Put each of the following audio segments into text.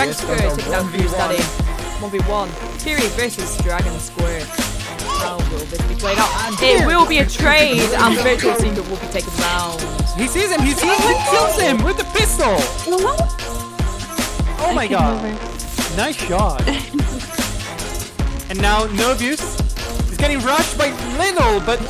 Dragon Square taking down Fuse Daddy. 1v1. Kiri versus Dragon Square. How will this be played out? It will be a trade, and the Virtual Secret will be taken down. He sees him, he kills him with the pistol! Oh my god. Nice shot. And now Novius is getting rushed by Little, but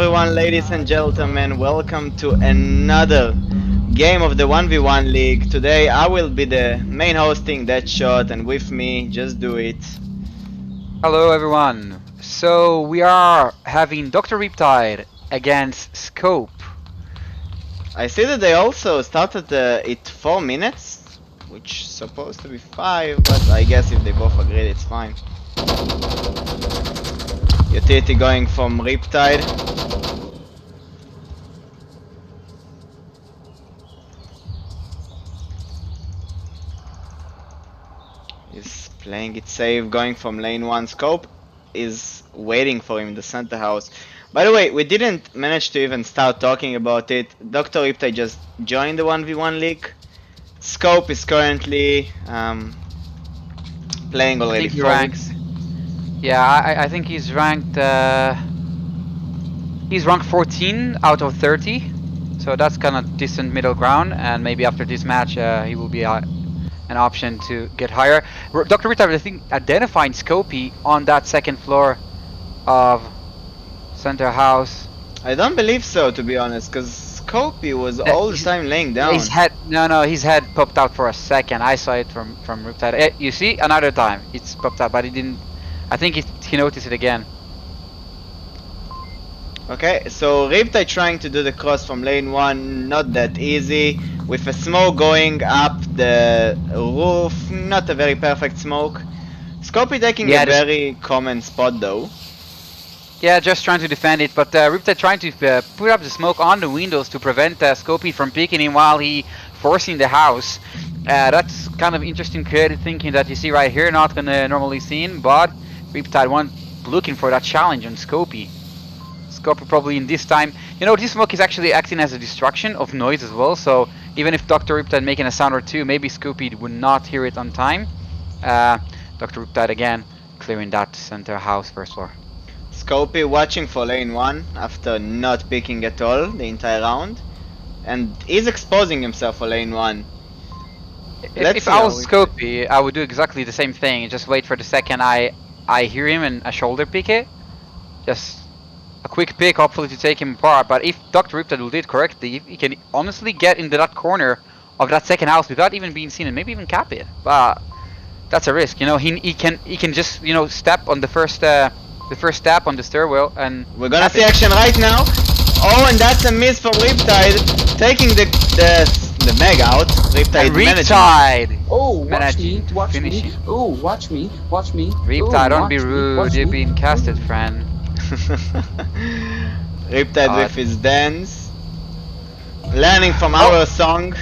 everyone, ladies and gentlemen. Welcome to another game of the 1v1 league. Today I will be the main hosting that shot, and with me, just do it. Hello everyone. So we are having DoctorRiptide against Scope. I see that they also started it 4 minutes, which is supposed to be 5, but I guess if they both agreed, it's fine. Utility going from Riptide. Is playing it safe, going from lane 1. Scope is waiting for him in the center house. By the way, we didn't manage to even start talking about it. DoctorRiptide just joined the 1v1 league. Scope is currently playing already 4 weeks. Yeah, I think he's ranked. He's ranked 14 out of 30, so that's kind of decent middle ground. And maybe after this match, he will be an option to get higher. DoctorRiptide, I think, identifying Scopee on that second floor of center house. I don't believe so, to be honest, because Scopee was all the time laying down. His head, no, his head popped out for a second. I saw it from Riptide. You see, another time it's popped out, but he didn't. I think he noticed it again. Okay, so Riptide trying to do the cross from lane 1, not that easy. With a smoke going up the roof, not a very perfect smoke. Scopee taking a very common spot though. Yeah, just trying to defend it, but Riptide trying to put up the smoke on the windows to prevent Scopee from peeking him while he forcing the house. That's kind of interesting creative thinking that you see right here, not gonna normally seen, but Riptide looking for that challenge on Scopee. Scopee probably in this time, you know, this smoke is actually acting as a distraction of noise as well, so even if DoctorRiptide making a sound or two, maybe Scopee would not hear it on time. DoctorRiptide again clearing that center house first floor. Scopee watching for lane 1 after not picking at all the entire round, and is exposing himself for lane 1. If I was Scopee, I would do exactly the same thing. Just wait for the second I hear him and a shoulder pick it. Just a quick pick, hopefully to take him apart. But if DoctorRiptide will do it correctly, he can honestly get into that corner of that second house without even being seen and maybe even cap it. But that's a risk, you know. He can just, you know, step on the first step on the stairwell, and we're gonna see action right now. Oh, and that's a miss from Riptide, taking the Meg out. Riptide. Oh, watch me, watch me. Oh, watch me, watch me. Riptide, don't be rude. You're being casted, friend. Riptide with his dance, learning from our song.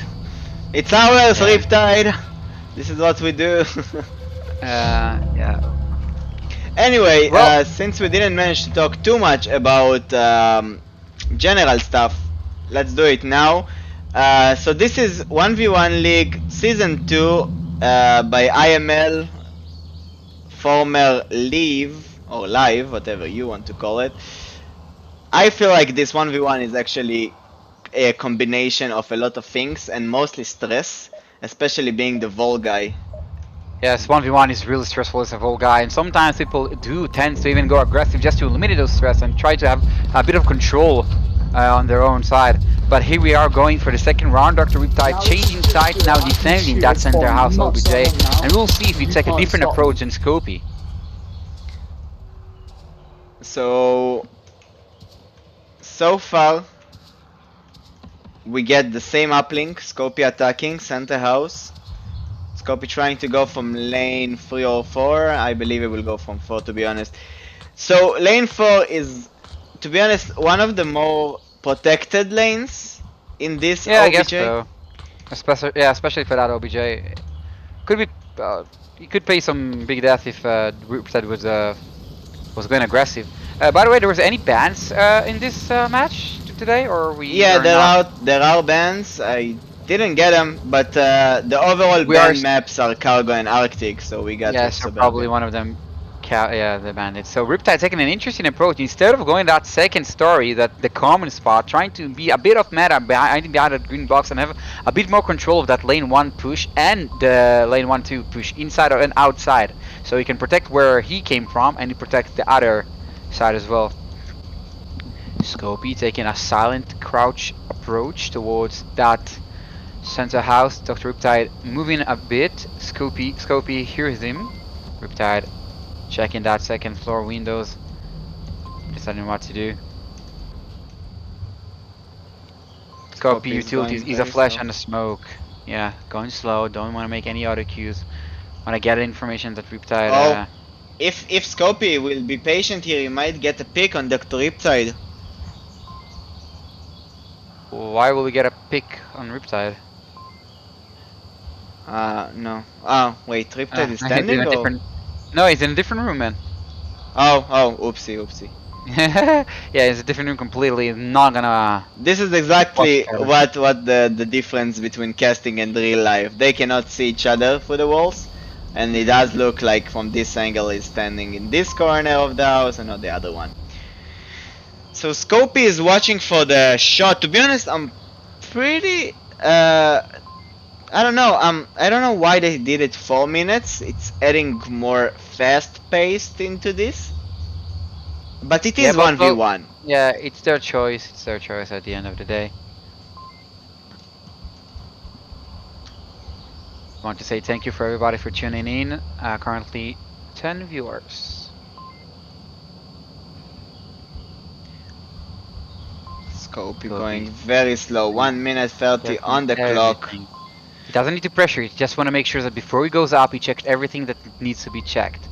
It's ours, Riptide. This is what we do. Yeah. Anyway, since we didn't manage to talk too much about general stuff, let's do it now. So this is 1v1 League Season 2 by IML, former Leave, or Live, whatever you want to call it. I feel like this 1v1 is actually a combination of a lot of things, and mostly stress, especially being the Vol guy. Yes, 1v1 is really stressful as a Vol guy, and sometimes people do tend to even go aggressive just to eliminate those stress and try to have a bit of control on their own side. But here we are going for the second round. DoctorRiptide changing sides, now defending that center house OBJ, and we'll see if we take a different approach than Scopee. So far we get the same uplink. Scopee attacking center house. Scopee trying to go from lane 3 or 4. I believe it will go from 4, to be honest. So lane 4 is, to be honest, one of the more protected lanes in this OBJ. I guess so. Especially for that OBJ. Could be, he could pay some big death if Riptide was going aggressive. By the way, there was any bans in this match today, or we? Yeah, there are bans. I didn't get them, but the overall ban maps are Cargo and Arctic, so we got. Yeah, so probably one of them. Yeah, the bandit. So Riptide taking an interesting approach. Instead of going that second story, that the common spot, trying to be a bit of meta behind that green box and have a bit more control of that lane 1 push and the lane 1-2 push inside and outside. So he can protect where he came from and he protects the other side as well. Scopee taking a silent crouch approach towards that center house. Dr. Riptide moving a bit. Scopee hears him. Riptide checking that second floor windows, deciding what to do. Scopee is utilities going is a very flash slow. and a smoke. Yeah, going slow. Don't want to make any other cues. Want to get information that Riptide. Oh. If Scopee will be patient here, he might get a pick on Dr. Riptide. Why will we get a pick on Riptide? No. Oh, wait, Riptide is He's in standing a or? different. No, he's in a different room, man. Oh, oopsie. Yeah, it's a different room completely. It's not gonna. This is exactly Watch what the difference between casting and real life. They cannot see each other through the walls, and it does look like from this angle he's standing in this corner of the house and not the other one. So Scopee is watching for the shot. To be honest, I'm pretty I don't know. I don't know why they did it 4 minutes. It's adding more fast-paced into this. But it is 1v1. Yeah, it's their choice. It's their choice at the end of the day. I want to say thank you for everybody for tuning in. Currently 10 viewers. Scopee going very slow. 1 minute 30 on the clock. He doesn't need to pressure. He just want to make sure that before he goes up, he checked everything that needs to be checked.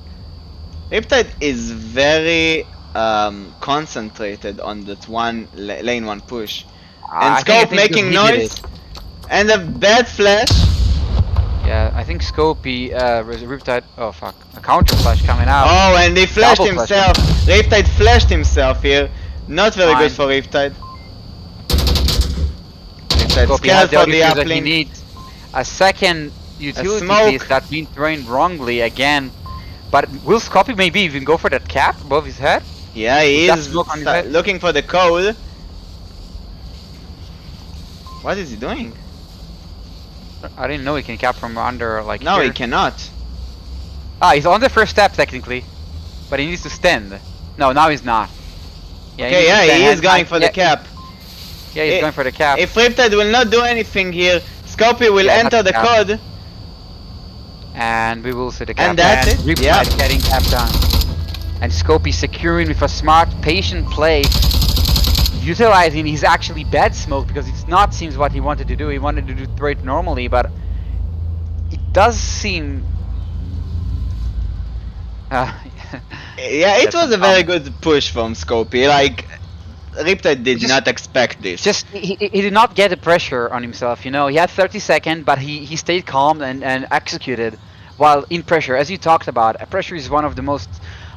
Riptide is very concentrated on that lane 1 push. And Scope making noise. And a bad flash. Yeah, I think Scopee, Riptide, oh fuck, a counter flash coming out. Oh, and he flashed Double himself. Riptide flashed himself here. Not very good for Riptide. Riptide Scopee scared has the for the that he uplink. needs a second utility smoke. piece that's been thrown wrongly again. But will Scopee maybe even go for that cap above his head? Yeah, he That is smoke on his head? looking for the code. What is he doing? I didn't know he can cap from under like No, here. he cannot. Ah, he's on the first step technically, but he needs to stand. No, now he's not. Yeah, Okay, yeah, he is going for the cap. Yeah, he's going for the cap. If Riptide will not do anything here, Scopee will enter the code. And we will see the cap. And that's it, Riptide yeah. getting capped down. And Scopee securing with a smart, patient play, utilizing his actually bad smoke because it's not seems what he wanted to do. He wanted to do it normally, but it does seem. Yeah, it was a very good push from Scopee. Like, Riptide did not expect this. Just he did not get the pressure on himself, you know. He had 30 seconds, but he stayed calm and executed while in pressure. As you talked about, pressure is one of the most,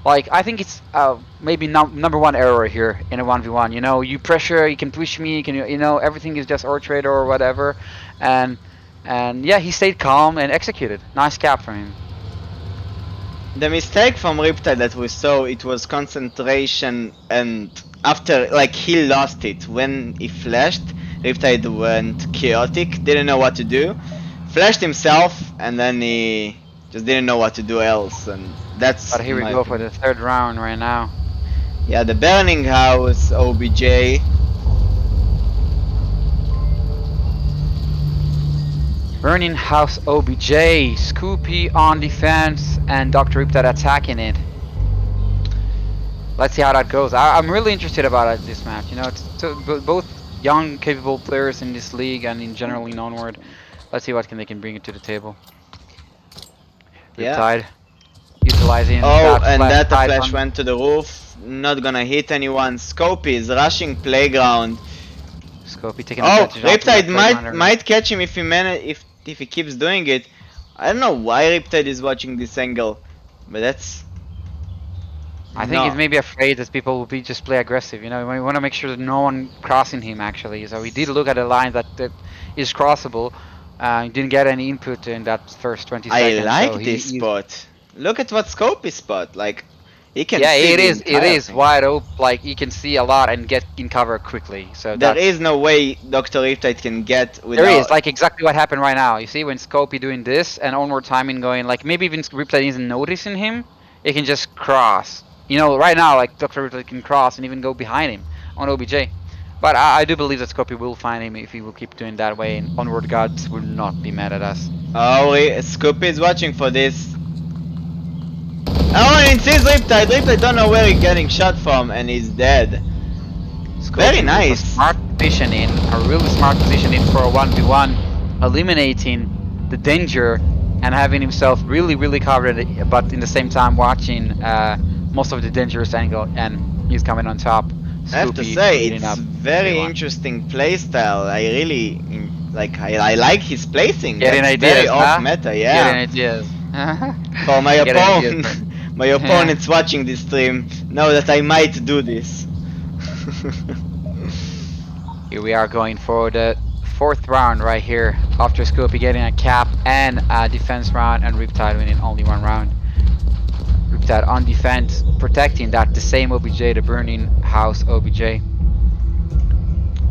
like, I think it's maybe number one error here in a 1v1. You know, you pressure, you can push me, you know, everything is just orchestrated or whatever, and yeah, he stayed calm and executed. Nice cap from him. The mistake from Riptide that we saw, it was concentration, and after, like, he lost it. When he flashed, Riptide went chaotic, didn't know what to do, flashed himself, and then he just didn't know what to do else, and that's. But here we go for the third round right now. Yeah, the burning house, OBJ. Burning House OBJ, Scopee on defense, and Dr. Riptide attacking it. Let's see how that goes. I'm really interested about this match. You know, it's both young, capable players in this league and in general in Onward. Let's see what they can bring it to the table. Riptide, utilizing. Oh, and that flash went to the roof. Not gonna hit anyone. Scopee is rushing playground. Scopee taking advantage. Riptide might catch him if he keeps doing it. I don't know why Riptide is watching this angle, but that's. I think he's maybe afraid that people will just play aggressive. You know, we want to make sure that no one crossing him actually. So we did look at a line that is crossable. He didn't get any input in that first 20 seconds. I like this spot. Look at what Scopee spot. Like, he can. Yeah, see it is wide open. Like, he can see a lot and get in cover quickly. So there is no way Dr. Riptide can get without. There is, like, exactly what happened right now. You see when Scopee doing this and onward timing going, like, maybe even Riptide isn't noticing him. It can just cross. You know, right now, like, Dr. Riptide can cross and even go behind him. on OBJ. But I do believe that Scopee will find him if he will keep doing that way, and Onward Gods will not be mad at us. Oh, Scopee is watching for this. Oh, and it says Riptide. Riptide don't know where he's getting shot from, and he's dead. Scopee Very with nice. A smart positioning, a really smart positioning for a 1v1, eliminating the danger and having himself really covered, but in the same time watching most of the dangerous angle, and he's coming on top. I have to Scopee say, beating it's up very everyone. interesting playstyle. I really I like his placing. Getting That's ideas, very huh? off meta, yeah. Getting ideas. For my Getting ideas, opponent, my opponents watching this stream know that I might do this. Here we are going for the 4th round right here. After Scopee getting a cap and a defense round, and Riptide winning only 1 round. Riptide on defense, protecting that the same OBJ, the Burning House OBJ.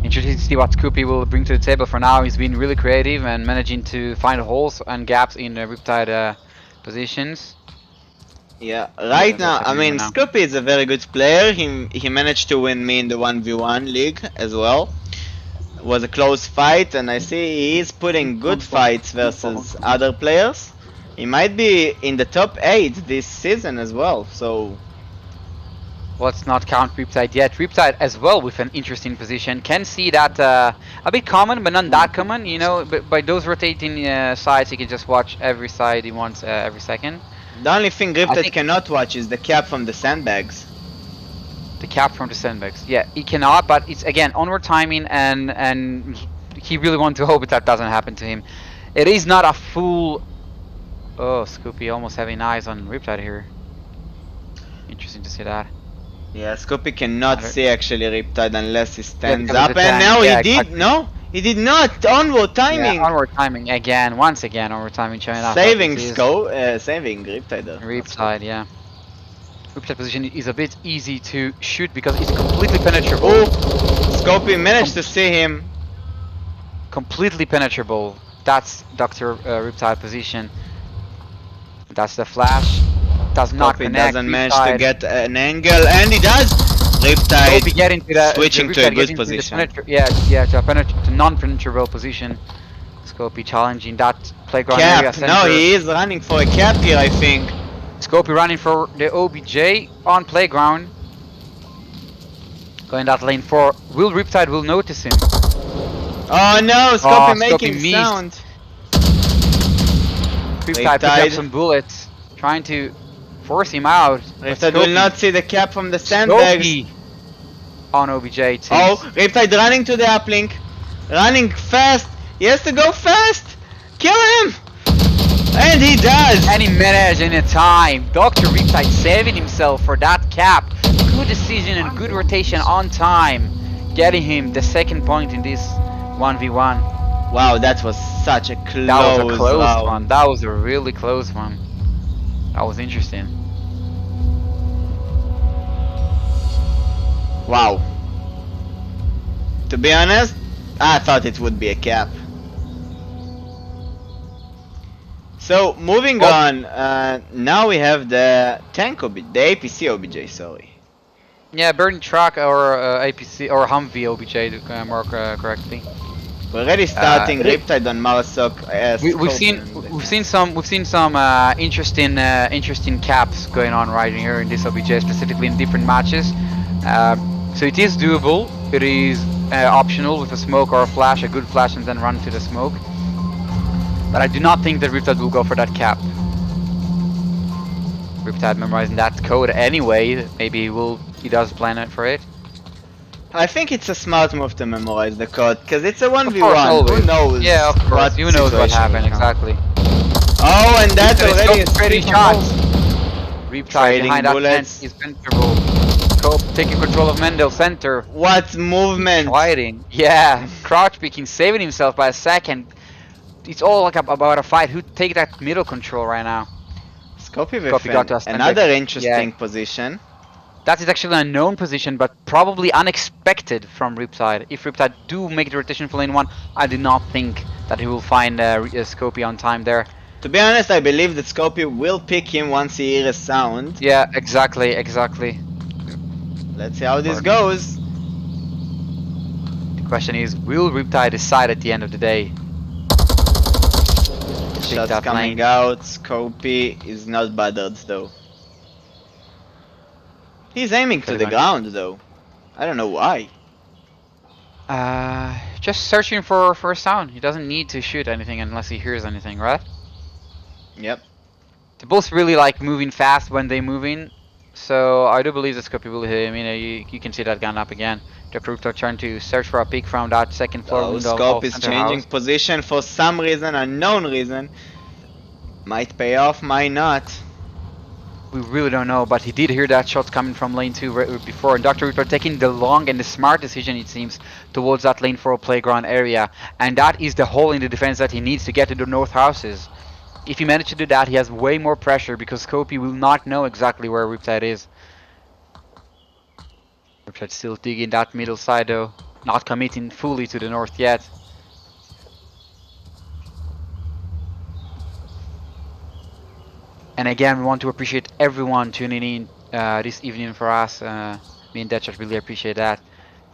Interesting to see what Scopee will bring to the table. For now, he's been really creative and managing to find holes and gaps in the Riptide positions. Yeah, right What's now, I happening mean, right now? Scopee is a very good player. He managed to win me in the 1v1 league as well. It was a close fight, and I see he is putting good fights versus other players. He might be in the top 8 this season as well, so... Let's not count Riptide yet. Riptide as well with an interesting position. Can see that a bit common, but not that common. You know, by those rotating sides, he can just watch every side he wants every second. The only thing Riptide think- cannot watch is the cap from the sandbags. The cap from the sandbags. Yeah, he cannot, but it's again onward timing, and he really wants to hope that doesn't happen to him. It is not a full. Oh, Scopee almost having eyes on Riptide here. Interesting to see that. Yeah, Scopee cannot I don't- see actually Riptide unless he stands because of up, the and tank. now Yeah, he did. exactly. No, he did not. Onward timing, Yeah, onward timing again. Once again, onward timing showing up. saving It is saving Riptide. there. Riptide, yeah. Riptide position is a bit easy to shoot because it's completely penetrable. Oh, Scopee managed to see him. Completely penetrable. That's Dr. Riptide position. That's the flash. Does not Scopee connect. doesn't manage to Riptide. get an angle, and he does. Riptide Scopee getting to the switching to a Riptide good getting to the position. to non-penetrable position. Scopee challenging that playground area Cap. center. No, he is running for a cap here, I think. Scopee running for the OBJ on playground. Going that lane 4. Will Riptide will notice him? Oh no, Scopee Scopee making missed. sound. Riptide picking up Riptide. some bullets, trying to force him out. but Riptide will Scopee- not see the cap from the sandbags. Scopee on OBJ too. Oh, Riptide running to the uplink. Running fast. He has to go fast. Kill him. And he does. Any manage any time. Dr. Riptide saving himself for that cap. Good decision and good rotation on time. Getting him the 2nd point in this 1v1. Wow, that was such a close That was a close round. one. That was a really close one. That was interesting. Wow. To be honest, I thought it would be a cap. So moving Oh. on, now we have the tank OBJ, the APC OBJ. Sorry. Yeah, Burning Truck or APC or Humvee OBJ to more correctly. We're already starting Rip- Riptide on Marasok. We've seen some interesting caps going on right here in this OBJ, specifically in different matches. So it is doable. It is optional with a smoke or a flash, a good flash, and then run to the smoke. But I do not think that Riptide will go for that cap. Riptide memorizing that code anyway. Maybe he does plan it for it. I think it's a smart move to memorize the code, because it's a 1v1. Of course, always. Who knows? Yeah, of course. Who knows what situation happened will come. exactly. Oh, and that's Riptide is already a so pretty stiff shots. move. Riptide Trading behind that bullets. fence is penetrable. Cope taking control of Mendel center. What movement? Fighting. Yeah. Crouch picking, saving himself by a second. It's all like about a fight. Who take that middle control right now? Scopee with Scopee got to a another standard. interesting Yeah. position. That is actually an unknown position, but probably unexpected from Riptide. If Riptide do make the rotation for lane 1, I do not think that he will find Scopee on time there. To be honest, I believe that Scopee will pick him once he hears a sound. Yeah, exactly. Let's see how this goes. Question is, will Riptide decide at the end of the day? Shots that coming lane. out. Scopee is not bothered though. He's aiming to Pretty the much. ground though. I don't know why. Just searching for a sound. He doesn't need to shoot anything unless he hears anything, right? Yep. They're both really like moving fast when they moving, so I do believe that Scopee will hit him. You can see that gun up again. DoctorRiptide trying to search for a peek from that second floor Oh, window Scope of is center changing house. position for some reason, unknown reason. Might pay off, might not. We really don't know, but he did hear that shot coming from lane 2 before, and DoctorRiptide taking the long and the smart decision, it seems, towards that lane 4 playground area, and that is the hole in the defense that he needs to get to the north houses. If he manages to do that, he has way more pressure because Scopee will not know exactly where Riptide is. Riptide still digging that middle side though, not committing fully to the north yet. And again, we want to appreciate everyone tuning in this evening for us. Me and Deadshot really appreciate that.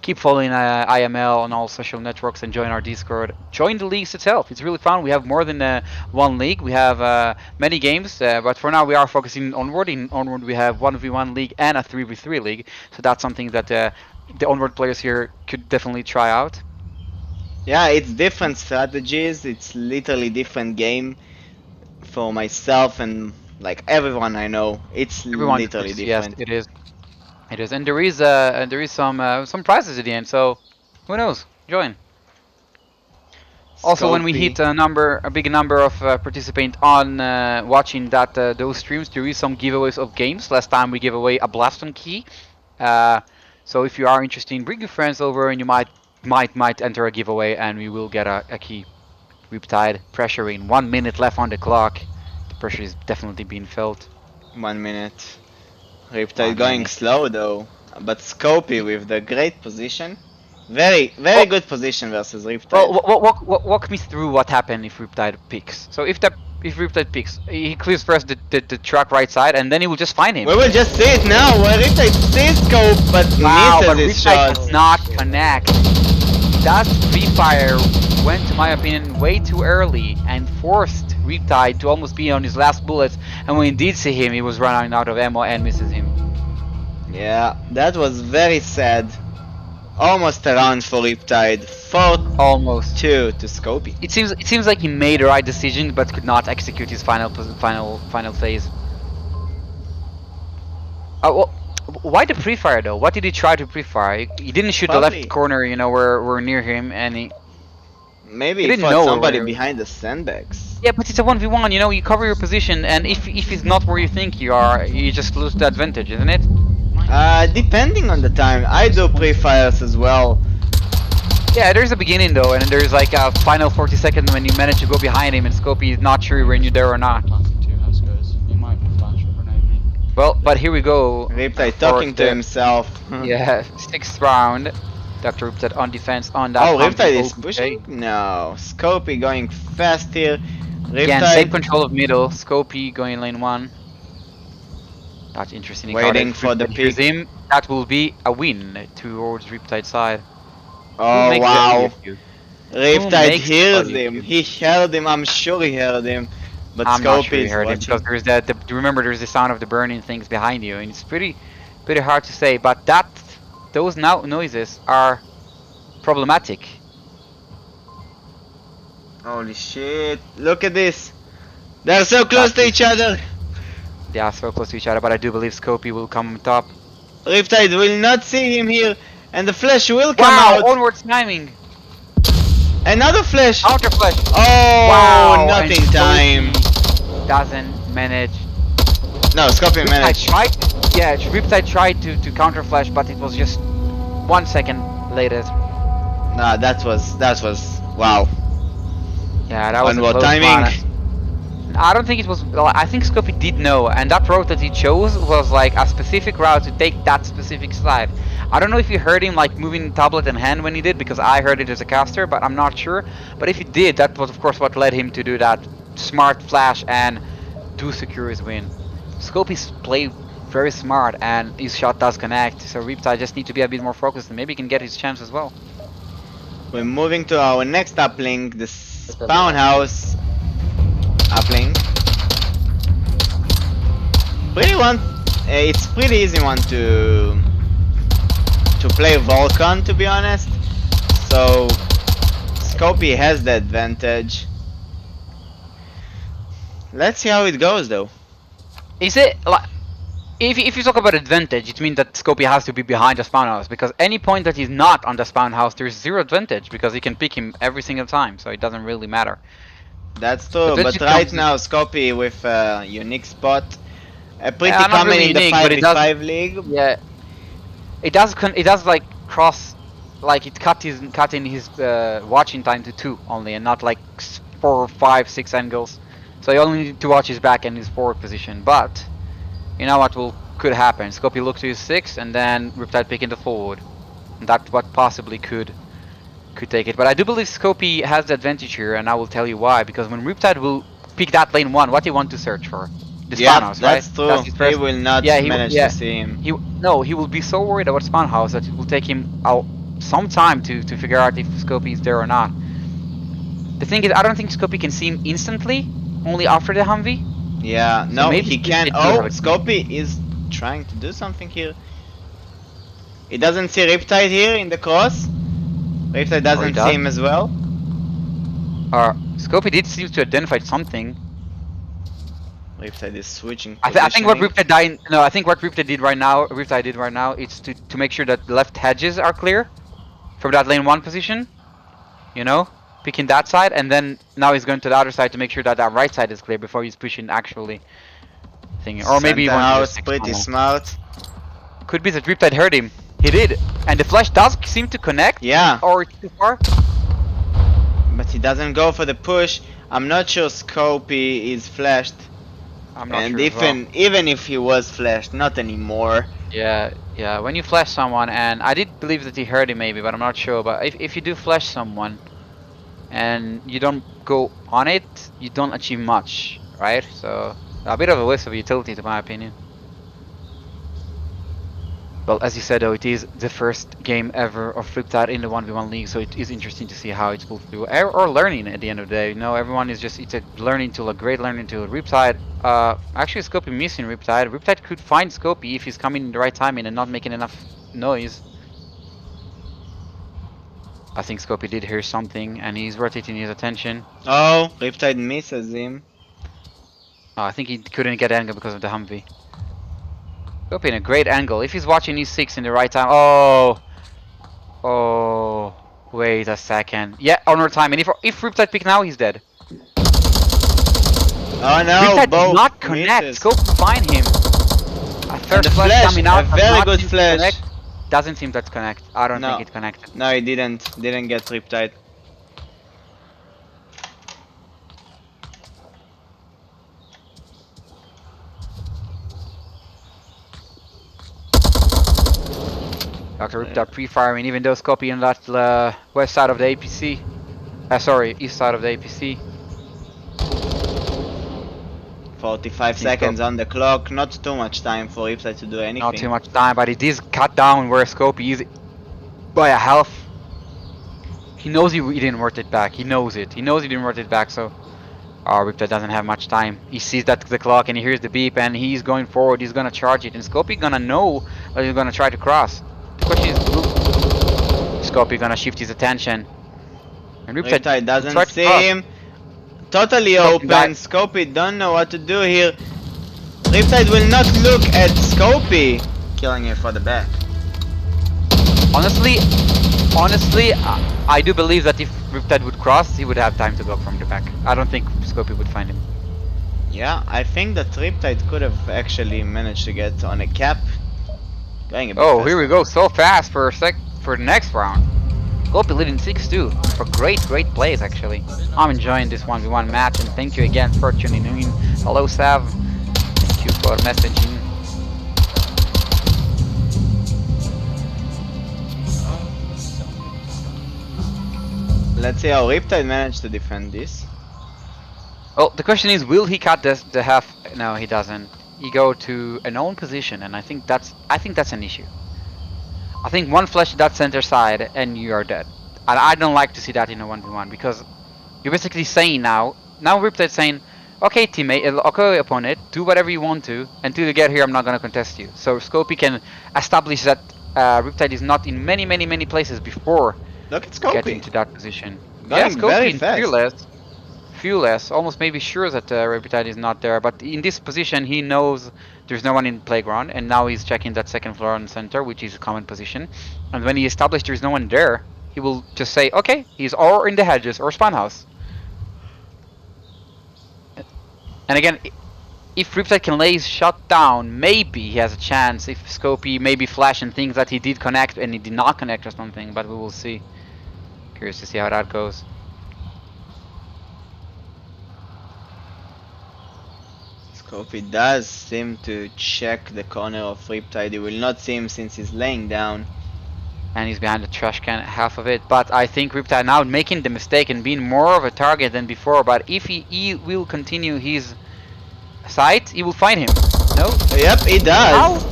Keep following IML on all social networks and join our Discord. Join the leagues itself. It's really fun. We have more than one league. We have many games, but for now we are focusing onward. In Onward we have 1v1 league and a 3v3 league. So that's something that the Onward players here could definitely try out. Yeah, it's different strategies. It's literally different game for myself and like everyone I know. It's Everyone literally agrees. Yes, different. it is. It is, and there is some prizes at the end. So who knows? Join. Also, when we hit a big number of participants on watching those streams, there is some giveaways of games. Last time we gave away a Blaston key. So if you are interested, bring your friends over, and you might enter a giveaway, and we will get a key. Riptide pressuring. 1 minute left on the clock. The pressure is definitely being felt. 1 minute. Riptide going slow though, but Scopee with the great position. Very good position versus Riptide. Well, walk me through what happened if Riptide picks. So if Riptide picks, he clears first the truck right side, and then he will just find him. We will just see it now, where Riptide sees Scope, but misses his Riptide shot. does not connect. That free fire went, to my opinion, way too early and forced Riptide to almost be on his last bullets. And when he did see him, he was running out of ammo and misses him. Yeah, that was very sad. Almost a round for Riptide. 4-2 Almost. to Scopee. It seems like he made the right decision, but could not execute his final phase. Well, why the pre-fire though? What did he try to pre-fire? He didn't shoot the Probably. left corner, you know, where near him, and he Maybe He he didn't fought know somebody where- behind the sandbags. Yeah, but it's a 1v1, you know, you cover your position, and if it's not where you think you are, you just lose the advantage, isn't it? Depending on the time. I do pre-fires as well. Yeah, there's a beginning though, and then there's like a final 40 seconds when you manage to go behind him and Scopee is not sure when you're there or not. Planting 2 house goes. You might flash or grenade me. Well, but here we go. Riptide For talking to the- himself. Yeah, 6th round. DoctorRiptide on defense on that. Oh, pumpy Riptide is OPJ. pushing? No. Scopee going fast here. Again, same Riptide control of middle. Scopee going lane 1. That's interesting. Waiting for the Here's peak. him. That will be a win towards Riptide side. Who Oh makes the wow. AFU? Riptide makes hears the him. AFU? He heard him. I'm sure he heard him. But I'm not Scopee sure you is heard it watching. because there's remember there's the sound of the burning things behind you, and it's pretty hard to say. But those noises are problematic. Holy shit. Look at this. They're so close to each other. They are so close to each other, but I do believe Scopee will come on top. Riptide will not see him here. And the flash will come Wow! out. Onward's timing. Another flash. Counter flash. Oh, Wow! not and in time. Scopee doesn't manage. No, Scopee Riptide managed. Riptide tried to counter flash, but it was just 1 second later. Nah, that was wow. Yeah, that was a Onward close timing. one. I don't think it was. Well, I think Scopee did know, and that route that he chose was like a specific route to take that specific slide. I don't know if you heard him like moving tablet in hand when he did, because I heard it as a caster, but I'm not sure. But if he did, that was of course what led him to do that smart flash and to secure his win. Scopee's play very smart, and his shot does connect. So Riptide just need to be a bit more focused, and maybe he can get his chance as well. We're moving to our next uplink, the spawn house uplink. It's pretty easy one to play Volcon, to be honest. So Scopee has the advantage. Let's see how it goes though. Is it like if you talk about advantage, it means that Scopee has to be behind the spawn house, because any point that he's not on the spawn house, there's zero advantage because he can pick him every single time, so it doesn't really matter. That's true, but right now Scopee with a unique spot, pretty not common really in the unique, but it 5v5 league. Yeah, it does like cross, like it cut in his watching time to 2 only, and not like 4, 5, 6 angles. So you only need to watch his back and his forward position. But you know what could happen? Scopee look to his 6 and then Riptide pick in the forward. And that's what possibly could take it. But I do believe Scopee has the advantage here, and I will tell you why. Because when Riptide will pick that lane 1, what he want to search for? The spawn house, right? That's true. He will not manage to see him. He will be so worried about spawn house that it will take him some time to figure out if Scopee is there or not. The thing is, I don't think Scopee can see him instantly, only after the Humvee. Yeah, So no, maybe he can. do Oh, have a Scopee is trying to do something here. He doesn't see Riptide here in the cross. Riptide doesn't does? see him as well. Scopee did seem to identify something. Riptide is switching. I think what positioning. Riptide did right now is to make sure that the left hedges are clear from that lane 1 position. You know, picking that side, and then now he's going to the other side to make sure that that right side is clear before he's pushing actually thing. Or maybe he Center wants house, to do pretty smart. Could be that Riptide heard him. He did, and the flash does seem to connect. Yeah, Or it's too far. but he doesn't go for the push. I'm not sure Scopee is flashed. I'm not And sure. as well. even if he was flashed, not anymore. Yeah. When you flash someone, and I did believe that he heard him maybe, but I'm not sure. But if you do flash someone, and you don't go on it, you don't achieve much, right? So a bit of a waste of utility, to my opinion. Well, as you said though, it is the first game ever of Riptide in the 1v1 league, so it is interesting to see how it's pulled through, or learning at the end of the day. You know, everyone is it's a learning tool, a great learning tool. Riptide, actually Scopee missing Riptide. Riptide could find Scopee if he's coming in the right timing and not making enough noise. I think Scopee did hear something, and he's rotating his attention. Oh, Riptide misses him. Oh, I think he couldn't get angle because of the Humvee. Scopee in a great angle. If he's watching E6 in the right time. Oh, wait a second. Yeah, Onward time. And if Riptide pick now, he's dead. Oh no, Riptide both did not connect. misses. Scopee find him. A first the flash flash, coming out. a does very not good seem to flash. connect. Doesn't seem to connect. I don't No. think it connected. No, he didn't get Riptide. DoctorRiptide pre-firing, even though Scopee on that west side of the APC. Sorry, east side of the APC. 45 seconds on the clock, not too much time for Riptide to do anything. Not too much time, but it is cut down where Scopee is by a half. He knows he didn't worth it back. He knows it. He knows he didn't worth it back, so Riptide doesn't have much time. He sees that the clock and he hears the beep and he's going forward. He's gonna charge it, and Scopee gonna know that he's gonna try to cross. The question is, Scopee gonna shift his attention. And Riptide doesn't tried to see cross. him. Totally Scopee open. died. Scopee don't know what to do here. Riptide will not look at Scopee. Killing him for the back. Honestly, I do believe that if Riptide would cross, he would have time to block from the back. I don't think Scopee would find him. Yeah, I think that Riptide could have actually managed to get on a cap. Going a bit Oh, fast. here we go, so fast for the next round. Scopee leading 6-2 for great plays actually. I'm enjoying this 1v1 match, and thank you again for tuning in. Hello Sav, thank you for messaging. Let's see how Riptide managed to defend this. Well, the question is, will he cut the half? No, he doesn't. He go to an own position, and I think that's an issue. I think one flash to that center side and you are dead. And I don't like to see that in a 1v1 because you're basically saying now Riptide saying, okay teammate, okay opponent, do whatever you want to. Until you get here, I'm not gonna contest you. So Scopee can establish that Riptide is not in many places before Look at getting Scopee. to that position. Going Scopee very in fast. fearless, almost maybe sure that Riptide is not there. But in this position, he knows there's no one in playground, and now he's checking that second floor on center, which is a common position. And when he established there's no one there, he will just say, okay, he's or in the hedges or spawn house. And again, if Riptide can lay his shot down, maybe he has a chance. If Scopee maybe flash and thinks that he did connect and he did not connect or something, but we will see. Curious to see how that goes. Scopee does seem to check the corner of Riptide. You will not see him since he's laying down. And he's behind the trash can, half of it. But I think Riptide now making the mistake and being more of a target than before. But if he will continue his sight, he will find him. No? Yep, he does.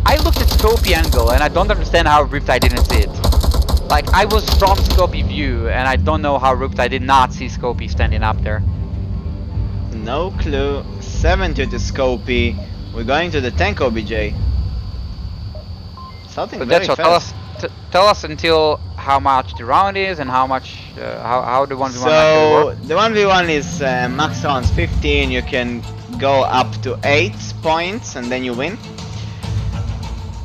I looked at Scopee angle and I don't understand how Riptide didn't see it. Like, I was from Scopee view and I don't know how Riptide did not see Scopee standing up there. No clue. 70 to Scopee. We're going to the tank OBJ. Something So very Deadshot, fast. tell us until how much the round is and how much how the 1v1 actually So works. the 1v1 is max rounds 15. You can go up to 8 points and then you win.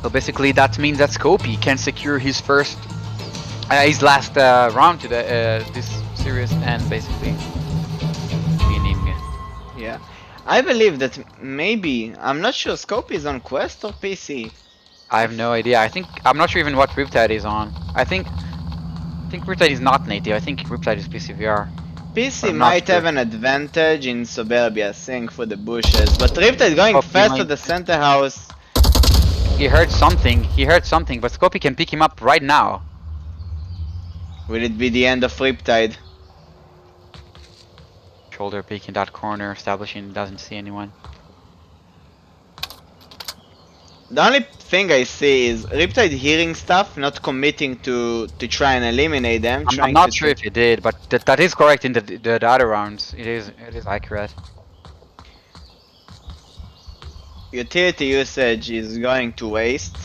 So basically that means that Scopee can secure his last round to this series and basically winning. Yeah. I believe that maybe, I'm not sure, Scopee is on Quest or PC. I have no idea. I'm not sure even what Riptide is on. I think Riptide is not native. I think Riptide is PCVR. PC I'm not might sure. have an advantage in Suburbia, seeing through the bushes, but Riptide going Scopee fast to might- the center house. He heard something, but Scopee can pick him up right now. Will it be the end of Riptide? Shoulder peeking that corner, establishing doesn't see anyone. The only thing I see is Riptide hearing stuff, not committing to try and eliminate them. I'm trying not to sure if he did, but that is correct in the other rounds. It is accurate. Utility usage is going to waste.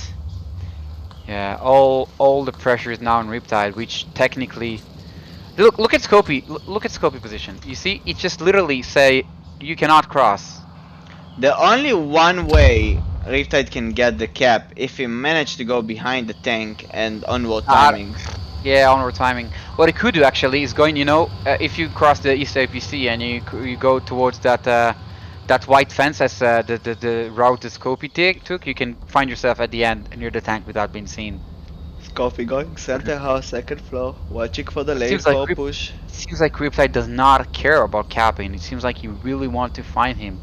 Yeah, all the pressure is now on Riptide, which technically, look at Scopee. Look at Scopee position. You see, it just literally say you cannot cross. The only one way Riptide can get the cap if he managed to go behind the tank and onward timing. Yeah, onward timing. What it could do actually is going, if you cross the east APC and you go towards that white fence as the route that Scopee took, you can find yourself at the end near the tank without being seen. Scopee going center house, second floor, watching for the lane Seems like for push. It seems like Riptide does not care about capping. It seems like you really want to find him.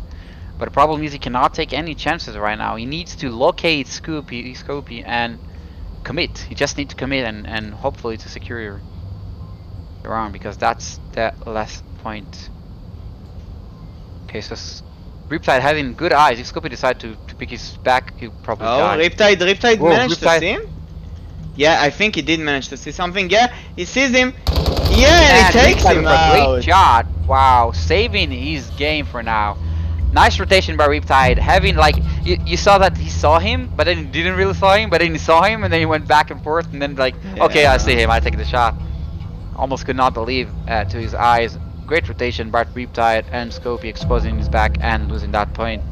But the problem is he cannot take any chances right now. He needs to locate Scopee and commit. He just needs to commit and hopefully to secure your round, because that's the last point. Okay, so Riptide having good eyes. If Scopee decide to pick his back, he'll probably die. Riptide Whoa, managed to Riptide. see him? Yeah, I think he did manage to see something. Yeah, he sees him. Yeah, and he takes Riptide him with a out. great shot. Wow, saving his game for now. Nice rotation by Riptide. Having like you saw that he saw him, but then he didn't really saw him, but then he saw him, and then he went back and forth, and then like, okay, I see him, I take the shot. Almost could not believe to his eyes. Great rotation by Riptide and Scopee exposing his back and losing that point.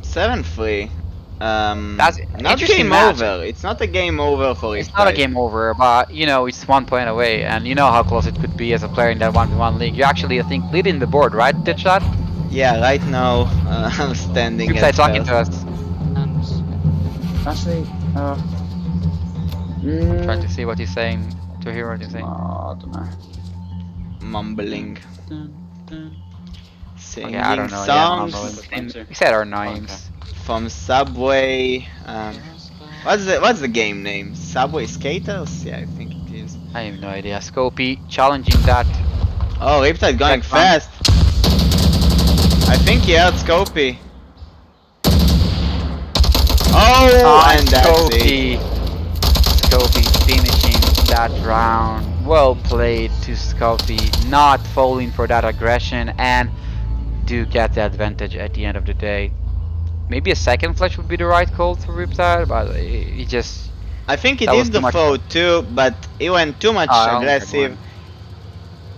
7-3. That's Not interesting game match. over. It's not a game over for Riptide. It's not a game over, but it's 1 point away, and you know how close it could be as a player in that 1v1 league. You're actually, I think, leading the board, right, Deadshot? Yeah, right now I'm standing Riptide at talking first. to us. Actually, Trying to see what he's saying, to hear what he's saying. I don't know. Mumbling. Singing Okay, I don't know. songs We said our names. from Subway. What's the game name? Subway Skaters? Yeah, I think it is. I have no idea. Scopee challenging that. Oh, Riptide going Check one. fast. I think he heard Scopee. Oh, and that's it. Scopee finishing that round. Well played to Scopee, not falling for that aggression, and do get the advantage at the end of the day. Maybe a second flash would be the right call to Riptide, but he just... I think he That was did too the much throw fun. too, but he went too much I only had aggressive, one.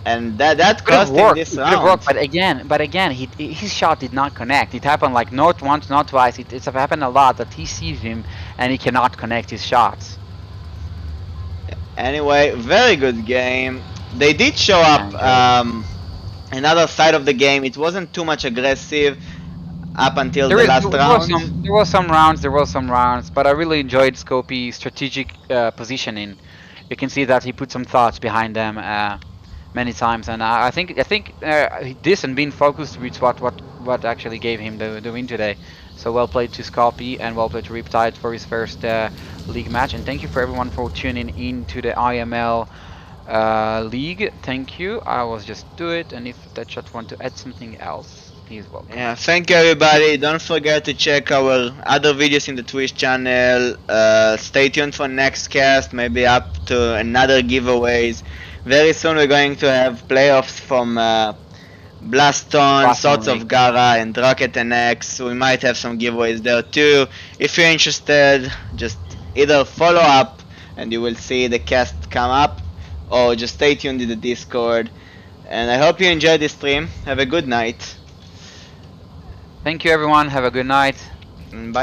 and that Could have cost him worked, this it could have round. worked, but again, his shot did not connect. It happened like not once, not twice. It's happened a lot that he sees him and he cannot connect his shots. Anyway, very good game. They did show up Thank you. another side of the game. It wasn't too much aggressive up until There the is last round. there was some rounds, but I really enjoyed Scopey's strategic positioning. You can see that he put some thoughts behind them many times, and I think this and being focused is what actually gave him the win today. So well played to Scopey and well played to Riptide for his first league match, and thank you for everyone for tuning in to the IML league. Thank you. I will just do it, and if Deadshot want to add something else, he's welcome. Yeah, thank you everybody. Don't forget to check our other videos in the Twitch channel. Stay tuned for next cast, maybe up to another giveaways. Very soon we're going to have playoffs from Blaston, Swords League. of Gara, and Rocket NX. We might have some giveaways there too. If you're interested, just either follow up and you will see the cast come up, or just stay tuned in the Discord. And I hope you enjoyed this stream. Have a good night. Thank you everyone. Have a good night. And bye.